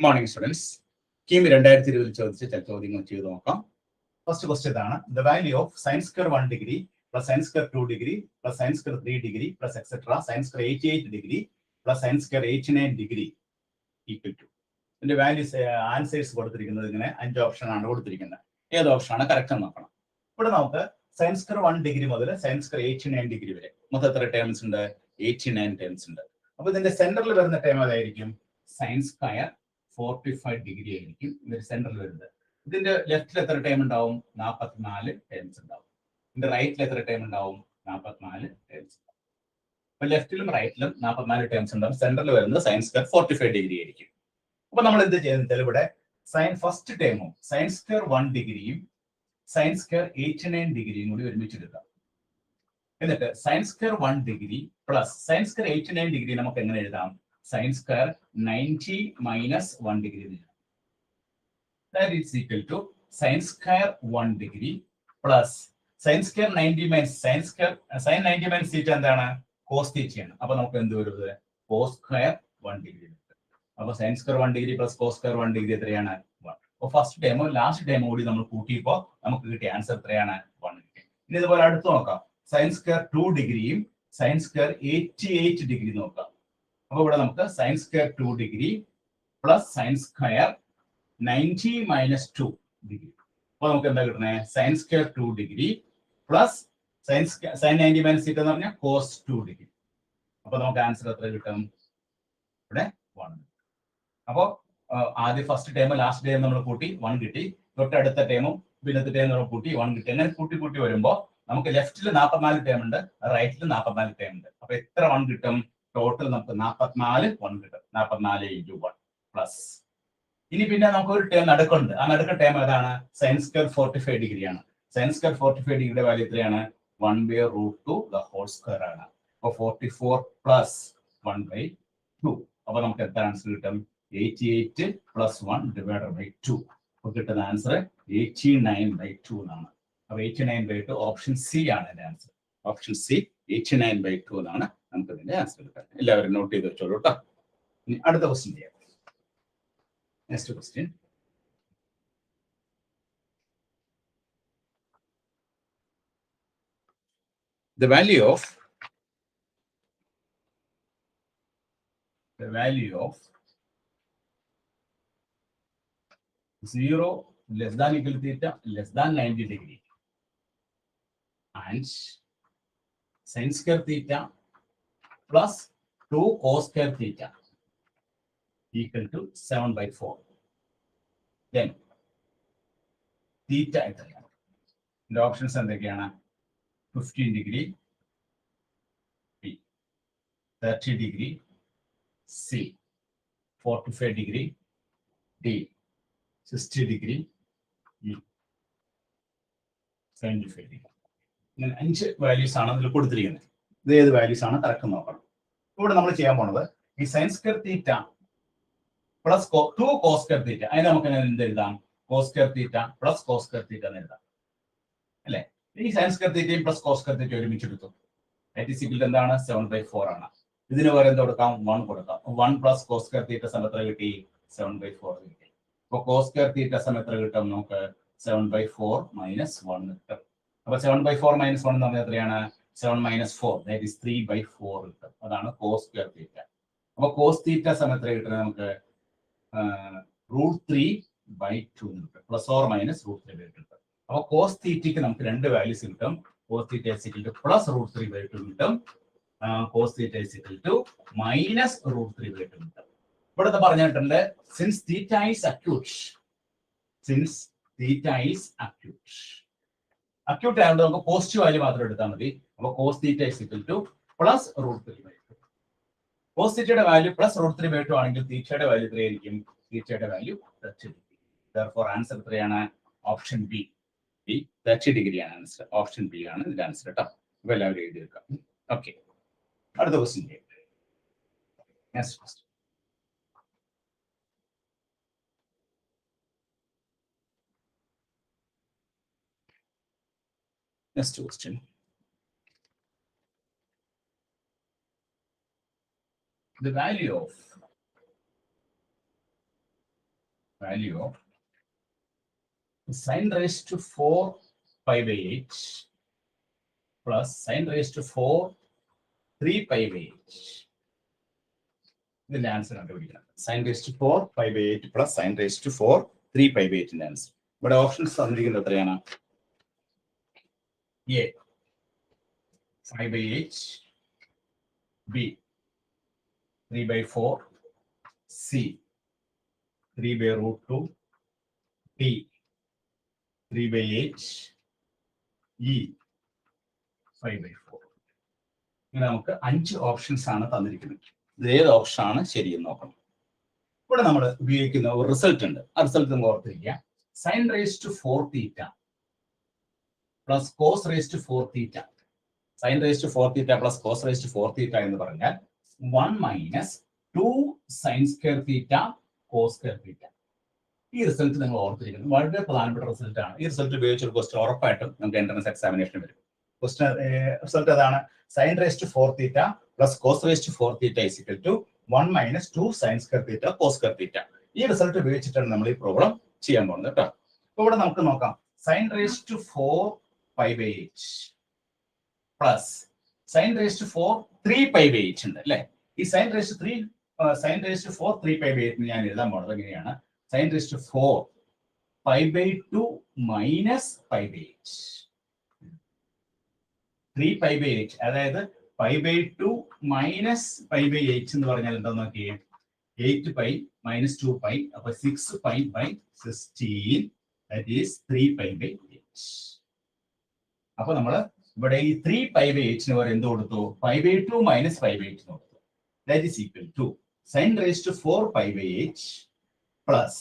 Morning, students. Keam 2020 ചോദിച്ച ചോദ്യങ്ങൾ ചെയ്തു നോക്കാം. ഫസ്റ്റ് ക്വസ്റ്റ്യൻ ഇതാണ്. The value of sin square 1 degree plus sin square 2 degree plus sin square 3 degree plus etc. sin square 88 degree plus sin square 89 degree equal to. ഇതിന്റെ values answers കൊടുത്തിരിക്കുന്നത് ഇങ്ങനെ 5 option ആണ് കൊടുത്തിരിക്കുന്നത്. ഏത് ഓപ്ഷൻ ആണ് correct എന്ന് നോക്കണം. ഇവിടെ നമുക്ക് sin square 1 degree മുതൽ sin square 89 degree വരെ മൊത്തം എത്ര ടേംസ് ഉണ്ട്? 89 ടേംസ് ഉണ്ട്. അപ്പോൾ ഇതിന്റെ സെന്ററിൽ വരുന്ന ടേം ഏതായിരിക്കും? sin square 45 ഡിഗ്രി ആയിരിക്കും ഇതിന്റെ സെന്ററിൽ വരുന്നത്. ഇതിന്റെ ലെഫ്റ്റിൽ എത്ര ടൈം ഉണ്ടാവും? 44 ടേംസ് ഉണ്ടാവും. ഇതിന്റെ റൈറ്റിൽ എത്ര ടൈം ഉണ്ടാവും? 44 ടേംസ് ഉണ്ടാവും. അപ്പൊ ലെഫ്റ്റിലും റൈറ്റിലും 44 ടേംസ് ഉണ്ടാവും. സെന്ററിൽ വരുന്നത് sin square 45 ഡിഗ്രി ആയിരിക്കും. അപ്പൊ നമ്മൾ എന്ത് ചെയ്യുന്നത്? ഇവിടെ ഫസ്റ്റ് ടേമും sin square 1 ഡിഗ്രിയും sin square 89 ഡിഗ്രിയും കൂടി ഒരുമിച്ചെടുക്കാം. എന്നിട്ട് sin square 1 degree plus sin square 89 degree നമുക്ക് എങ്ങനെ എഴുതാം? sin square 90 minus 1 degree. That is equal to sin square 1 degree plus sin square 90 minus sin 90 minus theta എന്താണ്? cos theta ആണ്. അപ്പോൾ നമുക്ക് എന്ത് വരും? cos square 1 degree. അപ്പോൾ sin square 1 degree plus cos square 1 degree എത്രയാണ്? 1. അപ്പോൾ ഫസ്റ്റ് ടേമോ ലാസ്റ്റ് ടേമോ കൂടി നമ്മൾ കൂട്ടിയപ്പോൾ നമുക്ക് കിട്ടിയ ആൻസർ എത്രയാണ്? 1 കിട്ടി. ഇനി ഇതുപോലെ അടുത്ത് നോക്കാം. sin square 2 ഡിഗ്രിയും sin square 88 ഡിഗ്രി നോക്കാം. അപ്പോൾ ഇവിടെ നമുക്ക് sin square 2 degree plus sin square 90 minus 2 degree. അപ്പോൾ നമുക്ക് എന്താ കിട്ടുന്നത്? sin square 2 degree plus sin 90 minus theta എന്ന് പറഞ്ഞാൽ cos 2 ഡിഗ്രി. അപ്പോൾ നമുക്ക് ആൻസർ എത്ര കിട്ടും? ഇവിടെ 1. അപ്പോൾ ആദ്യം ഫസ്റ്റ് ടേം ലാസ്റ്റ് ടേം നമ്മൾ കൂട്ടി 1 കിട്ടി. തൊട്ടടുത്ത ടേമും പിന്നത്തെ ടേം നമ്മൾ കൂട്ടി 1 കിട്ടി. അങ്ങനെ കൂട്ടി കൂട്ടി വരുമ്പോൾ നമുക്ക് ലെഫ്റ്റിൽ 44 ടേം ഉണ്ട്, റൈറ്റിൽ 44 ടേം ഉണ്ട്. അപ്പൊ എത്ര 1 കിട്ടും? ടോട്ടൽ നമുക്ക് 44 1 കിട്ടും. 44 × 1 പ്ലസ്. ഇനി പിന്നെ നമുക്ക് ഒരു ടേം നടുക്കുണ്ട്. ആ നടുക്ക ടേം ഏതാണ്? sin square 45 ഡിഗ്രി ആണ്. sin square 45 ഡിഗ്രിയുടെ വാല്യൂ എത്രയാണ്? 1/√2 the whole square ആണ്. അപ്പോൾ 44 പ്ലസ് 1/2. അപ്പൊ നമുക്ക് എത്ര ആൻസർ കിട്ടും? 88 പ്ലസ് 1 ഡിവൈഡഡ് ബൈ 2. അപ്പൊ കിട്ടുന്ന ആൻസർ 89/2 എന്നാണ്. അപ്പൊ 89/2 ഓപ്ഷൻ സി ആണ് എന്റെ ആൻസർ. ഓപ്ഷൻ സി 89/2 എന്നാണ് നമുക്ക് ഇതിന്റെ ആൻസർ കിട്ടാൻ. എല്ലാവരും നോട്ട് ചെയ്ത് വെച്ചോളൂ കേട്ടോ. ഇനി അടുത്ത ക്വസ്റ്റ്യൻ ചെയ്യാം. Next question. The value of 0 less than equal to theta less than 90 degree and sin square theta plus 2 cos square theta equal to 7/4. Then theta എത്രയാണ്? ഇതിന്റെ ഓപ്ഷൻസ് എന്തൊക്കെയാണ്? 15 degree B, 30 degree C, 45 degree D, 60 degree E, 75 degree. ഇങ്ങനെ 5 values ആണ് അതിൽ കൊടുത്തിരിക്കുന്നത്. ഇത് ഏത് values ആണ് കറക്റ്റ് നോക്കണം. ഇവിടെ നമ്മൾ ചെയ്യാൻ പോണത് ഈ sin square theta plus 2 cos square തീറ്റ, അതിന് നമുക്ക് എന്ത് എഴുതാം? cos square theta plus cos square തീറ്റ എന്ന് എഴുതാം അല്ലെ? ഈ sin square തീറ്റയും പ്ലസ് cos square തീറ്റ ഒരുമിച്ചെടുത്തു. എന്താണ്? 7/4 ആണ്. ഇതിന് പകരം എന്ത് കൊടുക്കാം? 1 കൊടുക്കാം. 1 പ്ലസ് cos square തീറ്റ സമയം എത്ര കിട്ടി? 7/4 കിട്ടി. അപ്പൊ cos square തീറ്റ സമയം എത്ര കിട്ടും? നമുക്ക് 7/4 മൈനസ് 1 കിട്ടും. അപ്പൊ 7/4 മൈനസ് 1 എന്ന് പറഞ്ഞാൽ എത്രയാണ്? 7 മൈനസ് 4 ദാറ്റ് ഈസ് 3/4 കിട്ടും. അതാണ് cos square തീറ്റ. അപ്പൊ cos തീറ്റ സമയം എത്ര കിട്ടുന്നത്? നമുക്ക് √3/2 കിട്ടും. പ്ലസ് ഓർ മൈനസ് √3/2 കിട്ടും. അപ്പൊ cos തീറ്റയ്ക്ക് നമുക്ക് രണ്ട് വാല്യൂസ് കിട്ടും. cos തീറ്റ പ്ലസ് √3/2 കിട്ടും. cos തീറ്റ മൈനസ് √3/2 കിട്ടും. ഇവിടുത്തെ പറഞ്ഞിട്ടുണ്ട് സിൻസ് തീറ്റ ഈസ് അക്യൂട്ട് ആയതുകൊണ്ട് നമുക്ക് പോസിറ്റീവ് വാല്യൂ മാത്രം എടുത്താൽ മതി. അപ്പൊ cos തീറ്റ പ്ലസ് √3/2. cos തീറ്റയുടെ വാല്യൂ പ്ലസ് √3/2 ആണെങ്കിൽ തീറ്റയുടെ വാല്യൂ എത്രയായിരിക്കും? തീറ്റയുടെ വാല്യൂ 30 ഡിഗ്രി. therefore ആൻസർ എത്രയാണ്? ഓപ്ഷൻ ബി 30 ഡിഗ്രി ആണ് ആൻസർ. ഓപ്ഷൻ ബി ആണ് ഇതിന്റെ ആൻസർ കേട്ടോ. അപ്പൊ എല്ലാവരും എഴുതി വെക്കാം. ഓക്കെ, അടുത്ത ക്വസ്റ്റ്യൻ ചെയ്യാം. Next question. Next question. The value of value of sin raised to 4 pi by 8 plus sin raised to 4 3 pi by 8. ഇതിന്റെ ആൻസർ കണ്ടുപിടിക്കണം. Sine raised to 4 pi by 8 plus sine raised to 4 3 pi by 8 answer. ഇവിടെ options തന്നിരിക്കുന്നത് എത്രയാണ്? A 5 by 8, B 3 by 4, C 3 by root 2, D 3 by 8, E 5 by 4. ഇങ്ങനെ നമുക്ക് 5 options ആണ് തന്നിരിക്കുന്നത്. ഇത് ഏത് ഓപ്ഷൻ ആണ് ശരിയെന്ന് നോക്കണം. ഇവിടെ നമ്മൾ ഉപയോഗിക്കുന്ന ഒരു റിസൾട്ട് ഉണ്ട്. ആ റിസൾട്ട് നമ്മൾ ഓർത്തിരിക്കുക. Sine raise to 4 theta plus cos raise to 4 theta. Sine raise to 4 theta plus cos raise to 4 theta എന്ന് പറഞ്ഞാൽ 1 minus 2 sine square theta cos square theta. ഈ റിസൾട്ട് നിങ്ങൾ ഓർത്തിരിക്കുന്നത് വളരെ പ്രധാനപ്പെട്ട റിസൾട്ട് ആണ്. ഈ റിസൾട്ട് ഉപയോഗിച്ച് ഒരു ക്വസ്റ്റ്യൻ ഉറപ്പായിട്ടും നമുക്ക് എൻട്രൻസ് എക്സാമിനേഷൻ വരും. ക്വസ്റ്റ്യൻ റിസൾട്ട് അതാണ്. Sine raise to 4 theta plus cos raise to 4 theta is equal to 1 minus 2 sine square theta cos square theta. ഈ റിസൾട്ട് ഉപയോഗിച്ചിട്ടാണ് നമ്മൾ ഈ പ്രോബ്ലം ചെയ്യാൻ പോകുന്നത് കേട്ടോ. അപ്പൊ ഇവിടെ നമുക്ക് നോക്കാം. Sine raise to 4 pi by 8 plus sine raise to 4 3 pi by 8 ഉണ്ട് അല്ലെ. ഈ sine raise to 4 3 pi by 8 ഞാൻ എഴുതാൻ പോകുന്നത് എങ്ങനെയാണ്? Sine raise to 4 pi by 2 minus pi by 8. 3 pi by 8 അതായത് pi by 2 minus pi by 8 എന്ന് പറഞ്ഞാൽ എന്താ നോക്കിയേ? 8 pi മൈനസ് 2 pi അപ്പൊ 6 pi by 16 that is 3 pi by 8. അപ്പൊ നമ്മൾ ഇവിടെ ഈ 3 pi by 8 ന് എന്ത് കൊടുത്തു? pi by 2 minus pi by 8 കൊടുത്തു. that is equal to sin raised to 4 pi by 8 plus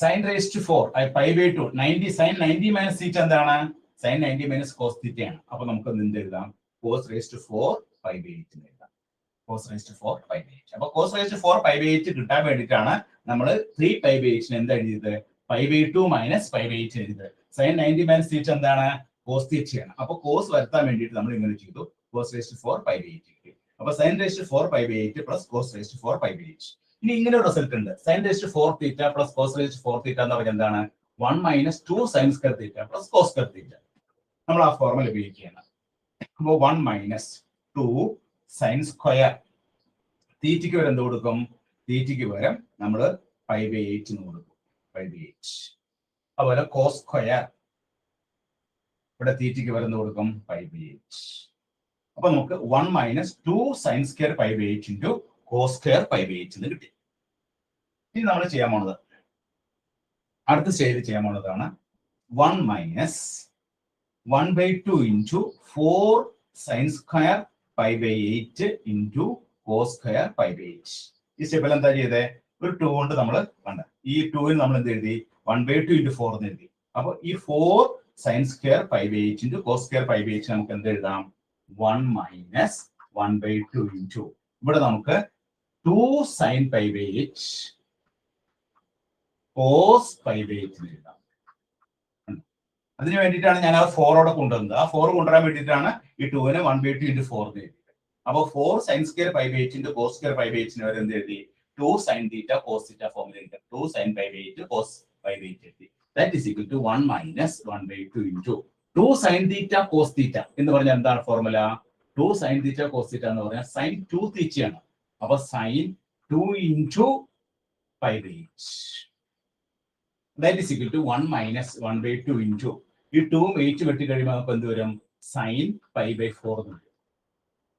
sin raised to 4 pi by 2 90 sin 90 minus theta എന്താണ്? sin 90 minus cos theta ആണ്. അപ്പൊ നമുക്ക് എന്ത് എഴുതാം? cos raised to 4 pi by 8 എന്ന് എഴുതാം. cos raised to 4 pi by 8. അപ്പൊ cos raised to 4 pi by 8 കിട്ടാൻ വേണ്ടിയിട്ടാണ് നമ്മൾ 3 pi by 8 ന് എന്താ എഴുതിയത്? pi by 2 minus pi by 8 എഴുതിയത്. sin 90 minus theta എന്താണ്? cos theta ആണ്. അപ്പൊ cos വരുത്താൻ വേണ്ടിയിട്ട് നമ്മൾ ഇങ്ങനെ ചെയ്തു. cos raised to 4 pi by 8 കിട്ടി. അപ്പൊ sin raised to 4 pi by 8 plus cos raised to 4 pi by 8. ഇനി ഇങ്ങനെ ഒരു റിസൾട്ട് ഉണ്ട്. sin raised to 4 theta plus cos raised to 4 theta എന്ന് പറഞ്ഞാൽ എന്താണ്? 1 minus 2 sin square theta plus cos square theta. നമ്മൾ ആ ഫോർമുല ഉപയോഗിക്കുകയാണ്. അപ്പോൾ 1 മൈനസ് 2 സൈൻ സ്ക്വയർ തീറ്റയ്ക്ക് വരെ എന്ത് കൊടുക്കും? തീറ്റയ്ക്ക് പകരം നമ്മൾ pi by 8 എന്ന് കൊടുക്കും. pi by 8. അതുപോലെ cos സ്ക്വയർ ഇവിടെ തീറ്റയ്ക്ക് വരെ എന്ത് കൊടുക്കും? pi by 8. അപ്പൊ നമുക്ക് 1 minus 2 sine square pi by 8 into cos square pi by 8 എന്ന് കിട്ടി. ഇനി നമ്മൾ ചെയ്യാൻ പോണത് അടുത്ത സ്റ്റേജിൽ ചെയ്യാൻ പോണതാണ് 1 minus 1 by 2 into 4 sin square pi by 8 into cos square pi by 8. ഈ സ്റ്റെപ്പിൽ എന്താ ചെയ്തേ? ഒരു 2 കൊണ്ട് നമ്മൾ കണ്ട ഈ 2 നമ്മൾ എന്ത് എഴുതി? 1 by 2 into 4 എന്ന് എഴുതി. അപ്പൊ ഈ 4 sin square pi by 8 into cos square pi by 8 നമുക്ക് എന്ത് എഴുതാം? 1 മൈനസ് 1 by 2 into ഇവിടെ നമുക്ക് 2 sin pi by 8 cos pi by 8 എന്ന് എഴുതാം. അതിന് വേണ്ടിയിട്ടാണ് ഞാൻ ആ 4 കൊണ്ടുവന്നത്. ആ 4 കൊണ്ടുവരാൻ വേണ്ടിയിട്ടാണ് ഈ 2നെ 1 by 2 into 4 എന്ന് എഴുതിയത്. അപ്പൊ 4 sin square pi by 8 into cos square pi by 8 ന് വരെ എന്ത് എഴുതി? 2 sin theta cos theta ഫോമിൽ എഴുതി. 2 sin pi by 8 cos pi by 8 എഴുതി. That is equal to 1 minus 1 by 2 into 2 sin theta cos theta എന്ന് പറഞ്ഞാൽ എന്താണ് formula? 2 sin theta cos theta എന്ന് പറഞ്ഞാൽ sin 2 theta ആണ്. അപ്പൊ sin 2 into pi by 8. That is equal to 1 minus 1 by 2 into ഈ 2 8 വെട്ടി കഴിയുമ്പോൾ നമുക്ക് എന്ത് വരും? sin pi by 4 എന്ന് വരും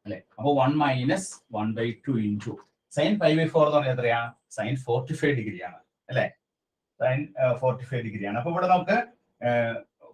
അല്ലെ. അപ്പൊ 1 minus 1 by 2 into sin pi by 4 എന്ന് പറഞ്ഞാൽ എത്രയാ? sin 45 ഡിഗ്രി ആണ് അല്ലെ. sin 45 ഡിഗ്രി ആണ്. അപ്പൊ ഇവിടെ നമുക്ക്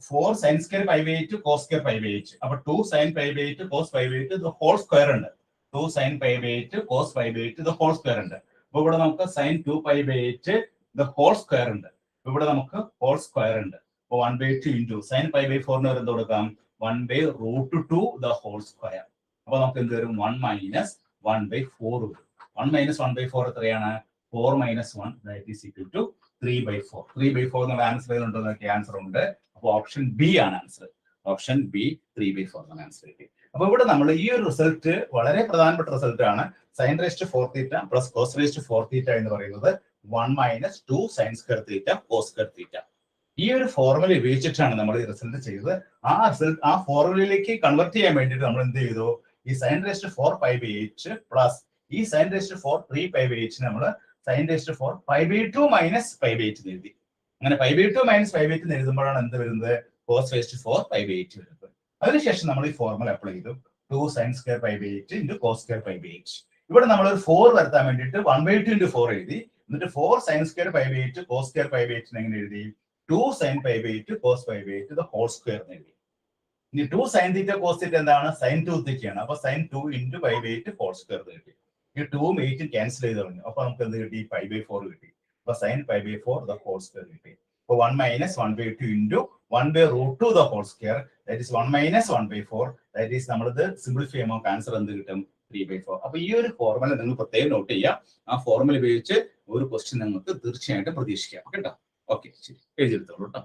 4 sin square pi by 8 cos square pi by 8. അപ്പൊ 2 sin pi by 8 cos pi by 8 the whole square ഉണ്ട്. 2 sin pi by 8 cos pi by 8 the whole square ഉണ്ട്. അപ്പൊ ഇവിടെ നമുക്ക് sin 2 pi by 8 the whole square ഉണ്ട്. ഇവിടെ നമുക്ക് whole square ഉണ്ട്. അപ്പൊ 1 by 2 into sin pi by 4 ന് എന്ത് കൊടുക്കാം? 1 by root 2 the whole square. അപ്പൊ നമുക്ക് എന്ത് വരും? 1 minus 1 by 4 വരും. 1 minus 1 by 4 എത്രയാണ്? 4 minus 1 that is equal to 3 by 4. 3 by 4 എന്നുള്ള ആൻസർ ഉണ്ടോ എന്നൊക്കെ ആൻസർ ഉണ്ട്. അപ്പൊ ഓപ്ഷൻ ബി ആണ് ആൻസർ. ഓപ്ഷൻ ബി 3 by 4 എന്നാണ് ആൻസർ കിട്ടി. അപ്പൊ ഇവിടെ നമ്മൾ ഈ ഒരു റിസൾട്ട് വളരെ പ്രധാനപ്പെട്ട റിസൾട്ട് ആണ്. സൈൻ റേസ്റ്റ് 4 തീറ്റ പ്ലസ് കോസ് റേസ്റ്റ് 4 തീറ്റ എന്ന് പറയുന്നത് 1 minus 2 sin square theta cos square theta. ഈ ഒരു ഫോർമുല ഉപയോഗിച്ചിട്ടാണ് നമ്മൾ ഈ റിസൾട്ട് ചെയ്തത്. ആ ഫോർമുലയിലേക്ക് കൺവെർട്ട് ചെയ്യാൻ വേണ്ടിയിട്ട് നമ്മൾ എന്ത് ചെയ്തു? ഈ sin raised to 4 pi by h plus ഈ sin raised to 4 3 pi by h നമ്മൾ sin raised to 4 pi by 2 minus pi by h എഴുതി. അങ്ങനെ pi by 2 minus pi by h എഴുതുമ്പോഴാണ് എന്ത് വരുന്നത്? cos raised to 4 pi by h വരുന്നത്. അതിനുശേഷം നമ്മൾ ഈ ഫോർമുല അപ്ലൈ ചെയ്തു. 2 sin square pi by h into cos square pi by h. ഇവിടെ നമ്മൾ ഒരു 4 വരുത്താൻ വേണ്ടിയിട്ട് 1/2 into 4 എഴുതി. എന്നിട്ട് 4 sin square pi by h cos square pi by h എങ്ങനെ എഴുതി? 2 sin pi by 2 cos pi by 2 the whole square എഴുതി. ഇനി 2 sin theta cos theta എന്താണ്? sin 2 theta ആണ്. അപ്പൊ sin 2 into pi by 2 whole square കിട്ടി. ഈ 2ഉം 8ഉം cancel ചെയ്ത് കളഞ്ഞു. അപ്പൊ നമുക്ക് എന്ത് കിട്ടി? pi by 4 കിട്ടി. അപ്പൊ sin pi by 4 the whole square കിട്ടി. അപ്പൊ 1 minus 1/2 into 1 by root 2 the whole square, that is 1 minus 1/4, that is നമ്മളിത് സിംപ്ലിഫൈ ചെയ്യുമ്പോൾ ആൻസർ എന്ത് കിട്ടും? 3/4. അപ്പൊ ഈ ഒരു ഫോർമുല നിങ്ങൾ പ്രത്യേകം നോട്ട് ചെയ്യുക. ആ ഫോർമുല ഉപയോഗിച്ച് ഒരു ക്വസ്റ്റ്യൻ നിങ്ങൾക്ക് തീർച്ചയായിട്ടും പ്രതീക്ഷിക്കാം കേട്ടോ. ഓക്കെ, ശരി, എഴുതിയെടുത്തോളൂ കേട്ടോ.